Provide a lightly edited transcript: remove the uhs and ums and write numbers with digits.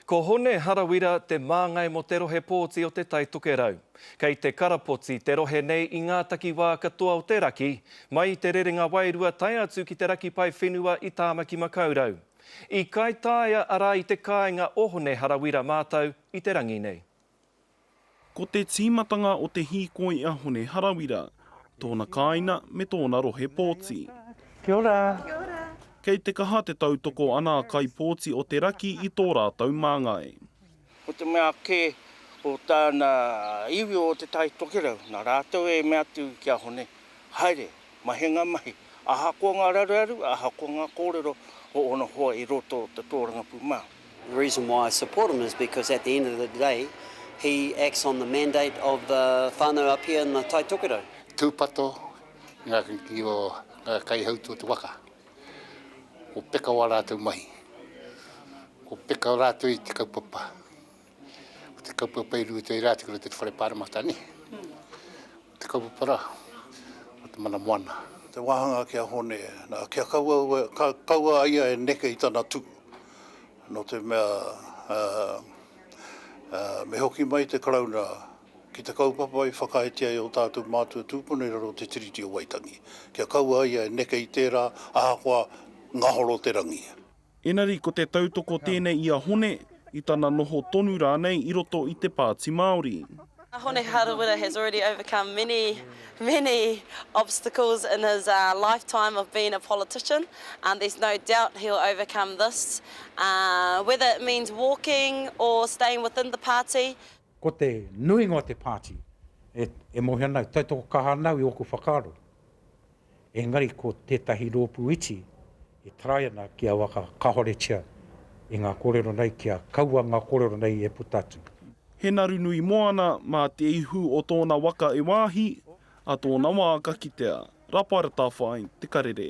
Ko hone harawira te māngai mo te rohe pōti o te taitokerau. Kei te karapoti te rohe nei i ngā takiwā katoa o te raki, mai te rerenga wairua tai atu ki te raki pai whenua i Tāmaki Makaurau. I kai tāia ara i te kāinga ohone harawira mātau i te rangi nei. Ko te tīmatanga o te hīkoi a hone harawira, tōna kāina me tōna rohe pōti. Kia ora. Kia ora. Kei te kaha te tautoko ana kai pōti o te raki i tō rātau māngai. O te mea ke o tāna iwi o te taitokerau, nā rātau e mea tu kia hone. Haere, mahenga mahi, aha ko ngā raru, aha ko ngā kōrero o ona hoa i roto o te tōranga pūmā. The reason why I support him is because at the end of the day, he acts on the mandate of the whānau up here in the Taitokerau. Tūpato, ngā ki o kai hautu o te waka. Ko peka wa rātou mahi. Ko peka o rātou i te kaupapa. Ko te kaupapa i rūtou i rātou te whare pāramatani. Te kaupapa rā, o te mana moana. Te wahanga kia hone, nā kia kaua ia e neke i tana tū. No te mea, me hoki mai te karauna, ki te kaupapa i whakaetia i o tātou mātua tūpuni raro te tiriti o Waitangi. Kia kaua ia e neke i tērā, ahakoa ngahoro te rangi. Enari ko te tautoko tēnei i a hone, i tana noho tonu rānei i roto i te Pāti Māori. Hone Harawira has already overcome many obstacles in his lifetime of being a politician, and there's no doubt he'll overcome this, whether it means walking or staying within the party. Ko te nuinga o te pāti, e mohi anau, tautoko kaha anau i oku whakaro. Engari ko tētahi rōpu iti, e trai ana kia waka kahoretia i ngā kōrero nei, kia kaua ngā kōrero nei e putatu. He naru nui moana mā te ihu o tōna waka e wāhi, a tōna wā ka kitea, raparata whai te karere.